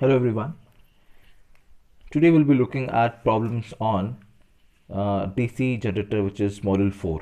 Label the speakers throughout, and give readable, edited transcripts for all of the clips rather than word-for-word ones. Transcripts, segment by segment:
Speaker 1: Hello everyone. Today we'll be looking at problems on DC generator, which is module 4.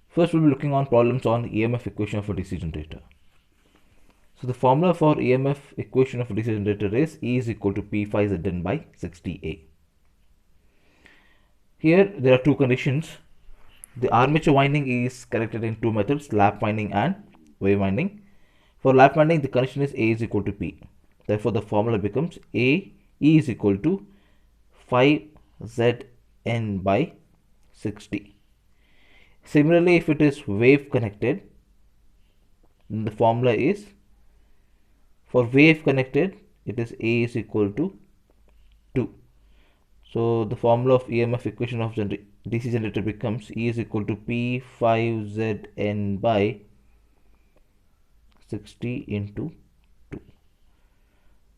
Speaker 1: First we'll be looking on problems on EMF equation of a DC generator. So the formula for EMF equation of a DC generator is E is equal to P phi Zn by 60A. Here there are two conditions. The armature winding is connected in two methods, lap winding and wave winding. For lap winding, the condition is A is equal to P. Therefore the formula becomes E is equal to phi Zn by 60. Similarly, if it is wave connected, then the formula is, for wave connected, it is A is equal to 2. So the formula of EMF equation of DC generator becomes E is equal to P phi Zn by 60 into 2.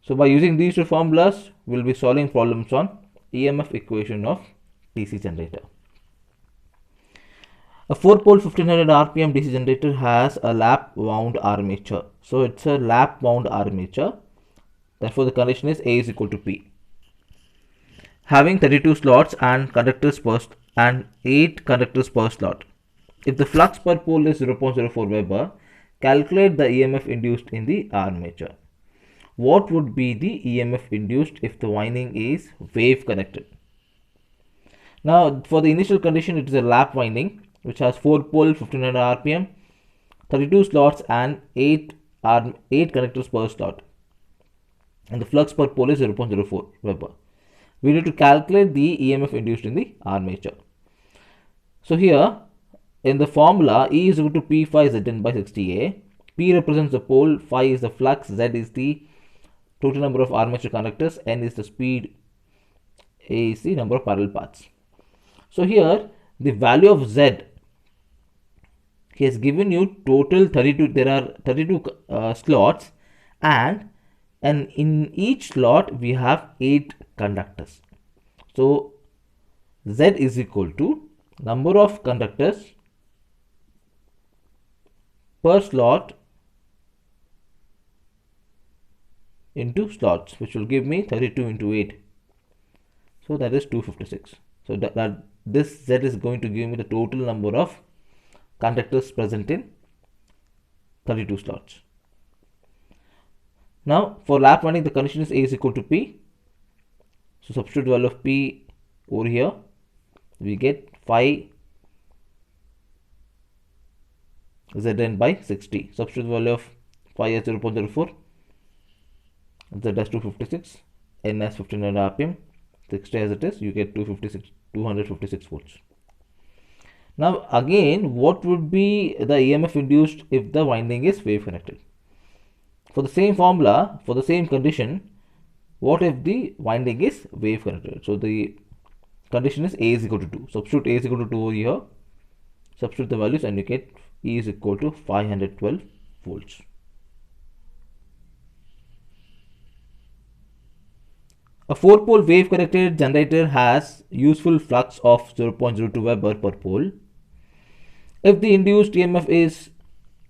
Speaker 1: So by using these two formulas, we'll be solving problems on EMF equation of DC generator. A 4-pole 1500 RPM DC generator has a lap wound armature. So it's a lap wound armature. Therefore the condition is A is equal to P. Having 32 slots and conductors per and 8 conductors per slot. If the flux per pole is 0.04 Weber, calculate the EMF induced in the armature. What would be the EMF induced if the winding is wave connected? Now for the initial condition, it is a lap winding which has 4-pole 1500 RPM, 32 slots and 8 connectors per slot, and the flux per pole is 0.04 Weber. We need to calculate the EMF induced in the armature. So here in the formula, E is equal to P phi Zn by 60A. P represents the pole, phi is the flux, Z is the total number of armature conductors, N is the speed, A is the number of parallel paths. So here the value of Z, he has given you total 32. There are 32 slots, and in each slot we have 8 conductors. So Z is equal to number of conductors per slot into slots, which will give me 32 into 8. So that is 256. So that this Z is going to give me the total number of conductors present in 32 slots. Now for lap winding, the condition is A is equal to P. So substitute value of P over here. We get phi Zn by 60. Substitute value of phi as 0.04. Z as 256. N as 1500 RPM. 60 as it is. You get 256 volts. Now again, what would be the EMF induced if the winding is wave connected? For the same formula, for the same condition, what if the winding is wave connected? So the condition is A is equal to 2. Substitute A is equal to 2 over here. Substitute the values and you get E is equal to 512 volts. A 4-pole wave connected generator has useful flux of 0.02 Weber per pole. If the induced EMF is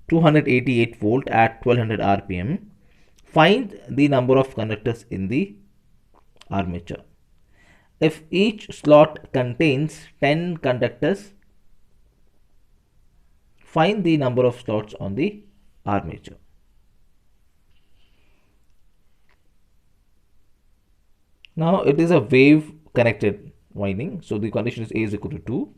Speaker 1: 288 volt at 1200 RPM, find the number of conductors in the armature. If each slot contains 10 conductors, find the number of slots on the armature. Now it is a wave connected winding, so the condition is A is equal to 2.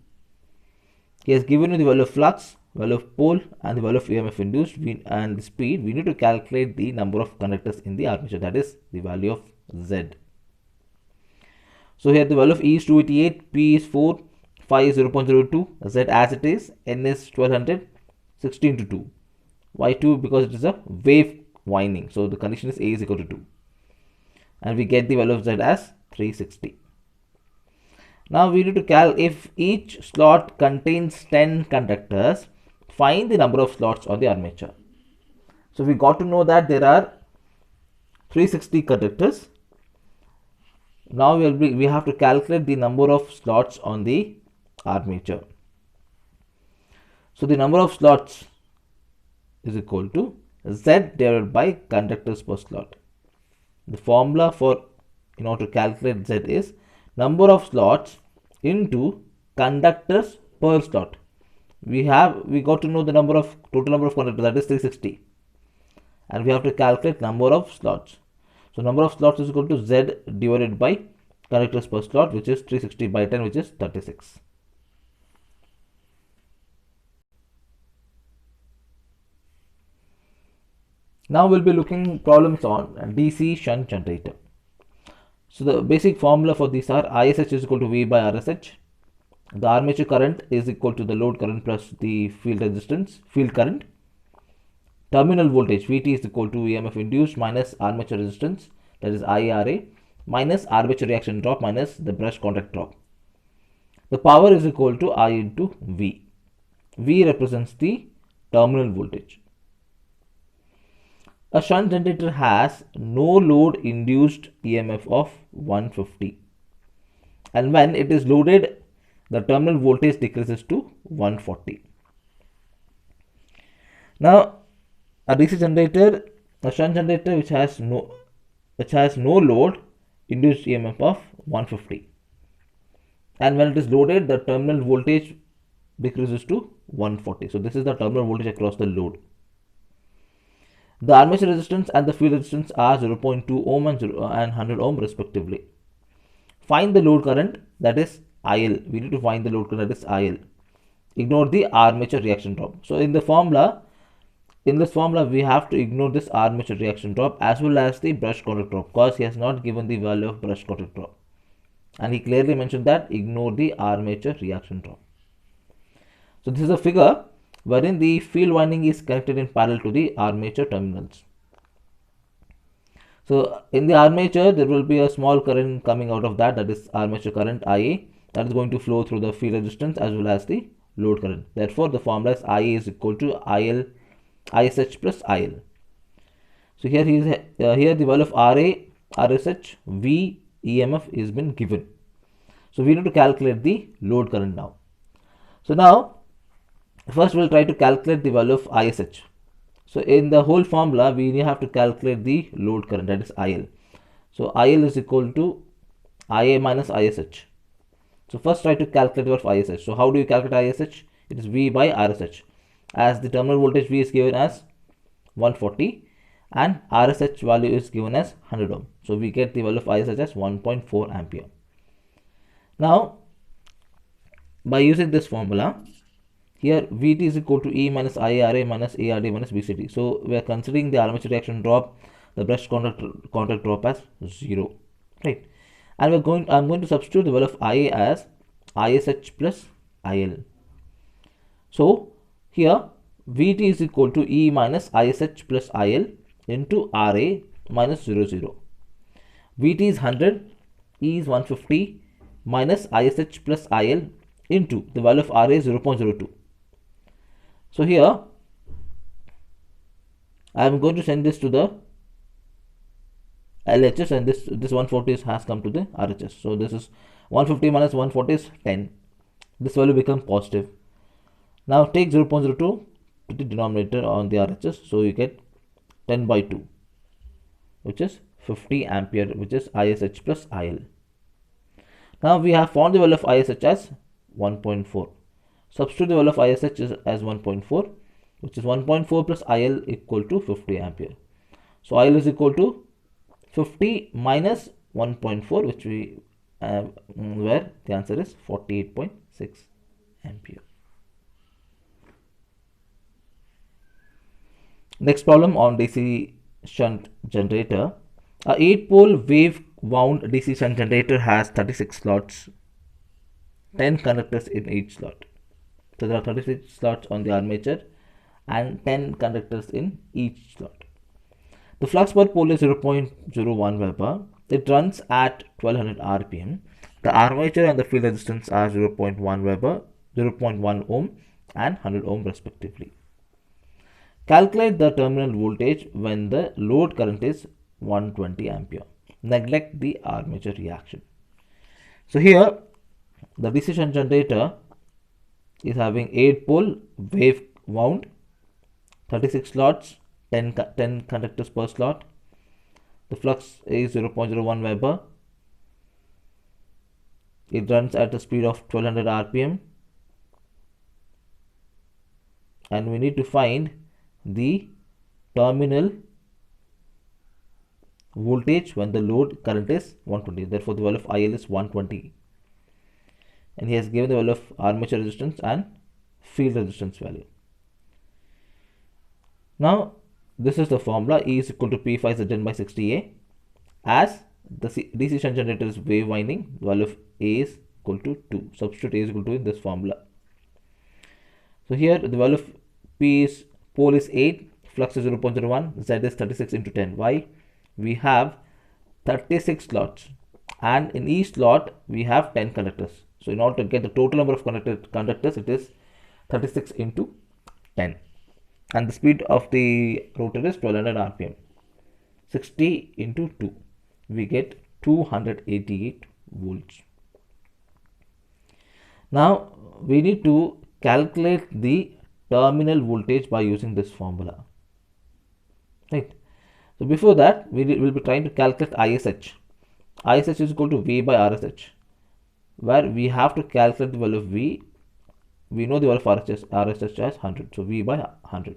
Speaker 1: He has given you the value of flux, value of pole and the value of EMF induced and the speed. We need to calculate the number of conductors in the armature, that is the value of Z. So here the value of E is 288, P is 4, phi is 0.02, Z as it is, N is 1200, 16 to 2. Why 2? Because it is a wave winding. So the condition is A is equal to 2. And we get the value of Z as 360. Now we need to if each slot contains 10 conductors, find the number of slots on the armature. So we got to know that there are 360 conductors. Now we have to calculate the number of slots on the armature. So the number of slots is equal to Z divided by conductors per slot. the formula for in order to calculate Z is number of slots into conductors per slot. We got to know the total number of conductors, that is 360, and we have to calculate number of slots. So number of slots is equal to Z divided by conductors per slot, which is 360 by 10, which is 36. Now we'll be looking problems on DC shunt generator. So the basic formula for these are ISH is equal to V by RSH. The armature current is equal to the load current plus the field current. Terminal voltage Vt is equal to EMF induced minus armature resistance, that is IRA, minus armature reaction drop minus the brush contact drop. The power is equal to I into V. V represents the terminal voltage. A shunt generator has no load induced EMF of 150, and when it is loaded, the terminal voltage decreases to 140. Now, a DC generator, a shunt generator which has no load induced EMF of 150, and when it is loaded, the terminal voltage decreases to 140. So this is the terminal voltage across the load. The armature resistance and the field resistance are 0.2 ohm and 100 ohm respectively. Find the load current, that is IL. We need to find the load current, that is IL. Ignore the armature reaction drop. So in this formula we have to ignore this armature reaction drop as well as the brush contact drop, because he has not given the value of brush contact drop, and he clearly mentioned that ignore the armature reaction drop. So this is a figure wherein the field winding is connected in parallel to the armature terminals. So in the armature there will be a small current coming out of that is armature current IA, that is going to flow through the field resistance as well as the load current. Therefore the formula is IA is equal to ISH plus IL. So here here the value of RA, RSH, V, EMF is been given. So we need to calculate the load current now. So now first we'll try to calculate the value of ISH. So in the whole formula we have to calculate the load current, that is IL. So IL is equal to IA minus ISH. So first try to calculate the value of ISH. So how do you calculate ISH? It is V by RSH, as the terminal voltage V is given as 140 and RSH value is given as 100 ohm. So we get the value of ISH as 1.4 ampere. Now by using this formula, here Vt is equal to E minus IRA minus ARD minus BCD. So we are considering the armature reaction drop, the brush contact drop as 0, right? And I'm going to substitute the value of IA as ISH plus IL. So here Vt is equal to E minus ISH plus IL into RA minus 00. Vt is 100, E is 150 minus ISH plus IL into the value of RA is 0.02. So here I am going to send this to the LHS, and this 140 has come to the RHS. So this is 150 minus 140 is 10. This value becomes positive. Now take 0.02 to the denominator on the RHS. So you get 10 by 2, which is 50 ampere, which is ISH plus IL. Now we have found the value of ISH as 1.4. Substitute the value of ISH as 1.4, which is 1.4 plus IL equal to 50 ampere. So IL is equal to 50 minus 1.4, which we have, where the answer is 48.6 ampere. Next problem on DC shunt generator. A 8-pole wave wound DC shunt generator has 36 slots, 10 conductors in each slot. So there are 36 slots on the armature and 10 conductors in each slot. The flux per pole is 0.01 Weber. It runs at 1200 RPM. The armature and the field resistance are 0.1 Weber, 0.1 ohm and 100 ohm respectively. Calculate the terminal voltage when the load current is 120 ampere. Neglect the armature reaction. So here the DC shunt generator is having 8-pole wave wound, 36 slots, 10 conductors per slot. The flux is 0.01 Weber. It runs at a speed of 1200 rpm, and we need to find the terminal voltage when the load current is 120. Therefore, the value of IL is 120, and he has given the value of armature resistance and field resistance value. Now, this is the formula: E is equal to P phi Zn by 60A. As the DC shunt generator is wave winding, the value of A is equal to 2. Substitute A is equal to in this formula. So here the value of P is, pole is 8, flux is 0.01, Z is 36 into 10. Why? We have 36 slots, and in each slot we have 10 conductors. So in order to get the total number of conductors, it is 36 into 10. And the speed of the rotor is 1200 rpm. 60 into 2, we get 288 volts. Now we need to calculate the terminal voltage by using this formula, right? So before that, we will be trying to calculate ISH. ISH is equal to V by RSH, where we have to calculate the value of V. We know the value of RSH as 100, so V by 100.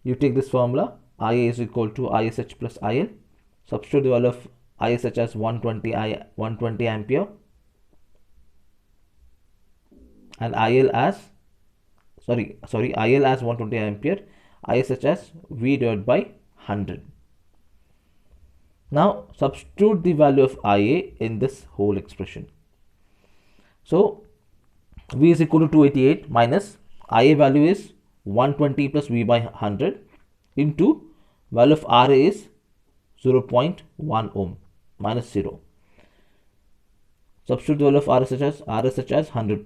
Speaker 1: You take this formula, IA is equal to ISH plus IL. Substitute the value of ISH as 120 ampere, and IL as IL as 120 ampere, ISH as V divided by 100. Now substitute the value of IA in this whole expression. So V is equal to 288 minus IA value is 120 plus V by 100 into value of RA is 0.1 ohm minus 0. Substitute the value of RSH as 100.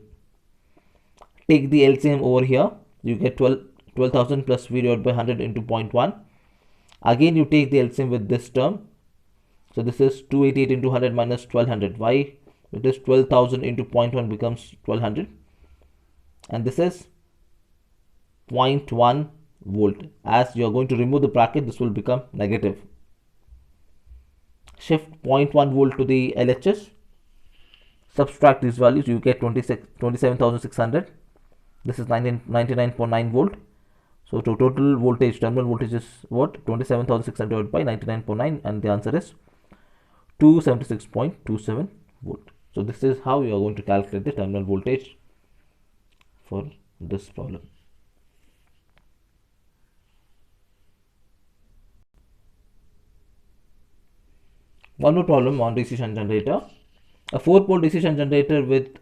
Speaker 1: Take the LCM over here. You get 12,000 plus V divided by 100 into 0.1. Again you take the LCM with this term. So this is 288 into 100 minus 1200. Why? It is 12,000 into 0.1 becomes 1200. And this is 0.1 volt. As you are going to remove the bracket, this will become negative. Shift 0.1 volt to the LHS. Subtract these values, you get 27,600. This is 99.9 volt. So to total voltage, terminal voltage is what? 27,600 by 99.9, and the answer is 276.27 volt. So this is how you are going to calculate the terminal voltage for this problem. One more problem on DC shunt generator. A 4-pole DC shunt generator with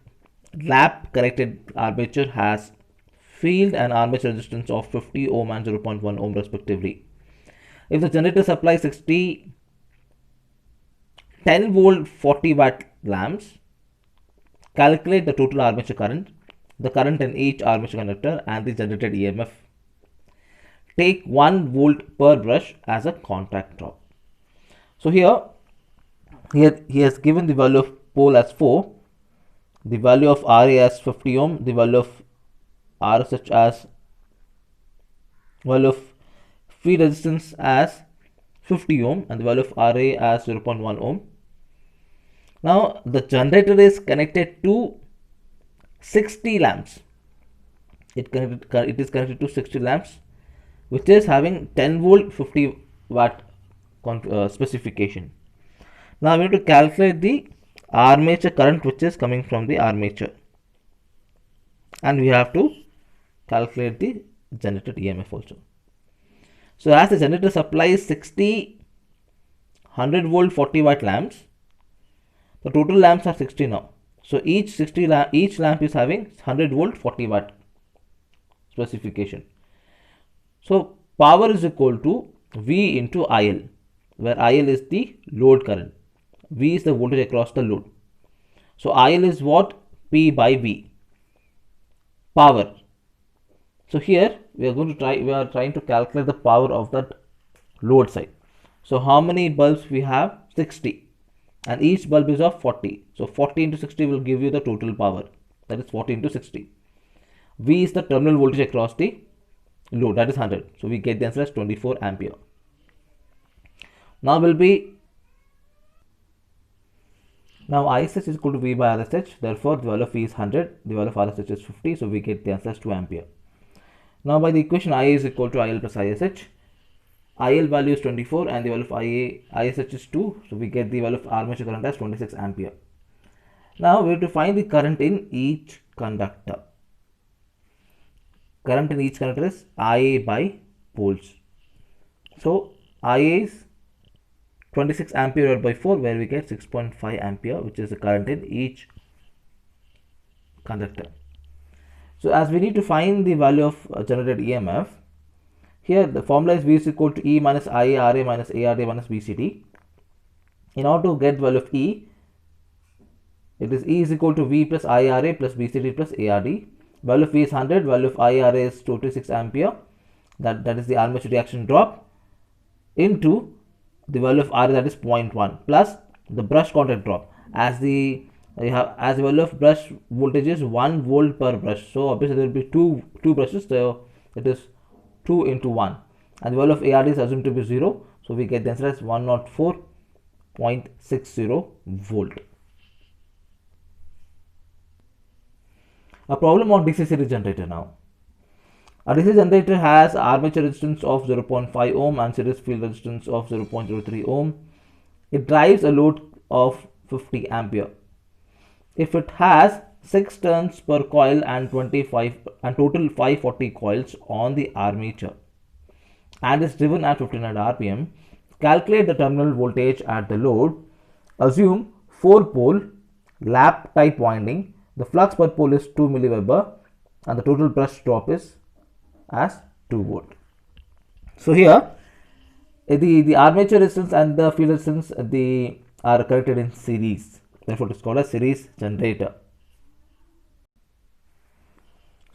Speaker 1: lap connected armature has field and armature resistance of 50 ohm and 0.1 ohm respectively. If the generator supplies 60 10 volt 40 watt lamps, calculate the total armature current, the current in each armature conductor, and the generated EMF. Take 1 volt per brush as a contact drop. So here he has given the value of pole as 4, the value of RA as 50 ohm, the value of RSH as value of field resistance as 50 ohm, and the value of RA as 0.1 ohm. Now the generator is connected to 60 lamps. It is connected to 60 lamps, which is having 10 volt 50 watt specification. Now we need to calculate the armature current which is coming from the armature, and we have to calculate the generated EMF also. So as the generator supplies 60 100 volt 40 watt lamps, the total lamps are 60 now. So each lamp is having 100 volt 40 watt specification. So power is equal to V into IL, where IL is the load current, V is the voltage across the load. So IL is what? P by V, power. So here we are trying to calculate the power of that load side. So how many bulbs we have? 60, and each bulb is of 40. So 40 into 60 will give you the total power, that is 40 into 60. V is the terminal voltage across the load, that is 100. So we get the answer as 24 ampere. Now will be, now ISH is equal to V by RSH, therefore the value of V is 100, the value of RSH is 50, so we get the answer as 2 ampere. Now by the equation IA is equal to IL plus ISH, IL value is 24 and the value of ISH is 2, so we get the value of armature current as 26 ampere. Now we have to find the current in each conductor. Current in each conductor is IA by poles. So IA is 26 ampere divided by 4, where we get 6.5 ampere, which is the current in each conductor. So as we need to find the value of generated EMF, here the formula is V is equal to E minus IA RA minus ARD minus BCD. In order to get the value of E, it is E is equal to V plus IRA plus BCD plus ARD. Value of V is 100, value of IRA is 26 ampere, that is the armature reaction drop, into the value of RA, that is 0.1, plus the brush contact drop. As the value of brush voltage is 1 volt per brush, so obviously there will be two brushes, so it is 2 into 1, and the value of ARD is assumed to be 0, so we get the answer as 104.60 volt. A problem on DC series generator now. A DC generator has armature resistance of 0.5 ohm and series field resistance of 0.03 ohm. It drives a load of 50 ampere. If it has 6 turns per coil and total 540 coils on the armature and is driven at 1500 rpm, calculate the terminal voltage at the load. Assume 4-pole lap type winding. The flux per pole is 2 milliweber and the total brush drop is as 2 volt. So here the armature resistance and the field resistance are connected in series, therefore it is called a series generator.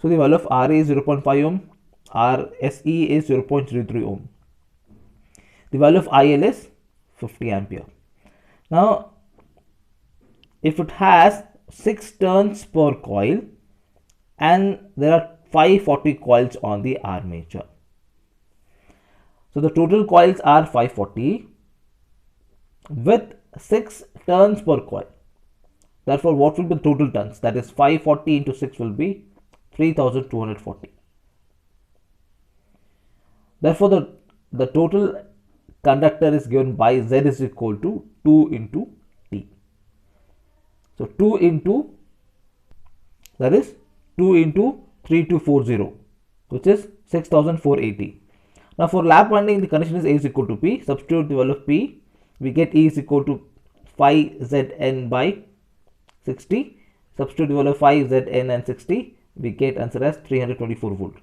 Speaker 1: So the value of RA is 0.5 ohm, RSE is 0.03 ohm. The value of IL is 50 ampere. Now if it has 6 turns per coil and there are 540 coils on the armature, so the total coils are 540 with 6 turns per coil. Therefore what will be the total turns? That is 540 into 6 will be 3240. Therefore the total conductor is given by Z is equal to 2 into T. So 2 into 3240, which is 6480. Now for lap winding, the condition is A is equal to P. Substitute the value of P, we get E is equal to 5Zn by 60. Substitute the value of 5Zn and 60, we get answer as 324 volt.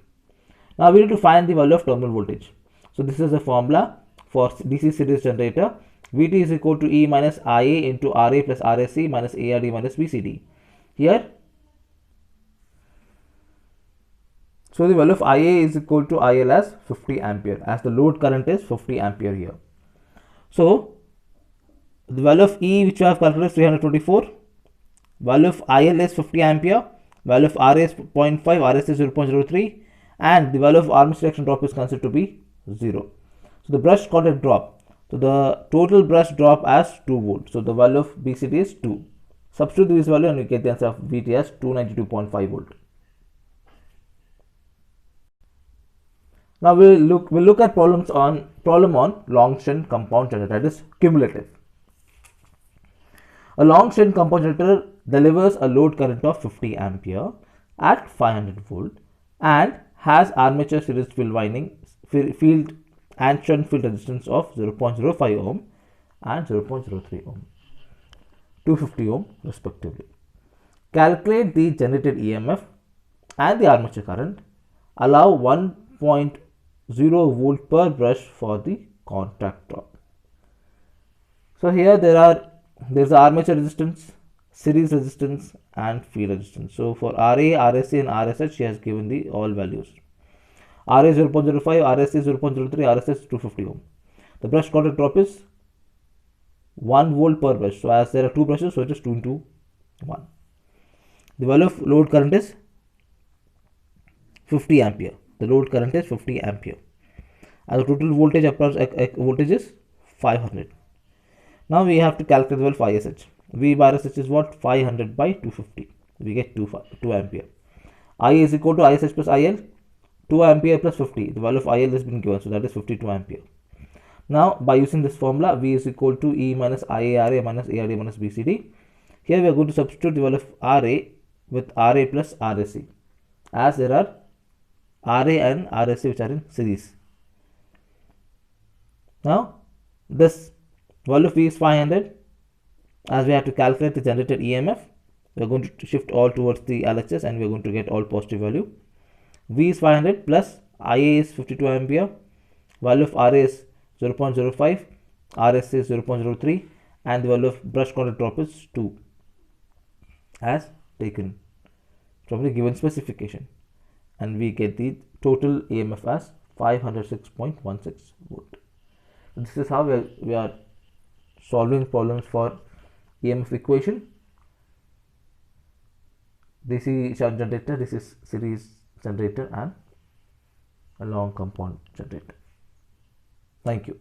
Speaker 1: Now we need to find the value of terminal voltage. So this is the formula for DC series generator. Vt is equal to E minus Ia into Ra plus Rse minus ARD minus BCD. Here, so the value of Ia is equal to IL as 50 ampere, as the load current is 50 ampere here. So the value of E which I have calculated is 324, value of IL is 50 ampere, value of Ra is 0.5, Rs is 0.03, and the value of armature reaction drop is considered to be 0. So the brush contact drop, so the total brush drop as 2 volt, so the value of BCD is 2. Substitute this value and we get the answer of Vt as 292.5 volt. Now we'll look at problem on long shunt compound generator, that is cumulative. A long shunt compound generator delivers a load current of 50 ampere at 500 volt and has armature series field and shunt field resistance of 0.05 ohm and 0.03 ohm, 250 ohm respectively. Calculate the generated EMF and the armature current. Allow 1.0 volt per brush for the contact drop. So here there's armature resistance, series resistance and field resistance. So for RA, RSA and RSH she has given the all values. RA 0.05, RSA 0.03, RSH 250 ohm. The brush contact drop is 1 volt per brush. So as there are 2 brushes, so it is 2 into 1. The value of load current is 50 ampere. The load current is 50 ampere. And the total voltage is 500. Now we have to calculate the value of ISH. V bar SH is what? 500 by 250. We get 2 ampere. I is equal to ISH plus IL. 2 ampere plus 50. The value of IL has been given, so that is 52 ampere. Now by using this formula, V is equal to E minus IARA minus ARA minus BCD. Here we are going to substitute the value of RA with RA plus RSC, as there are RA and RSC which are in series. Now this value of V is 500. As we have to calculate the generated EMF, we are going to shift all towards the LHS and we are going to get all positive value. V is 500 plus IA is 52 ampere, value of RA is 0.05, RSC is 0.03, and the value of brush contact drop is 2 as taken from the given specification, and we get the total EMF as 506.16 volt. This is how we are solving problems for EMF equation. DC shunt generator, this is series generator and a long compound generator. Thank you.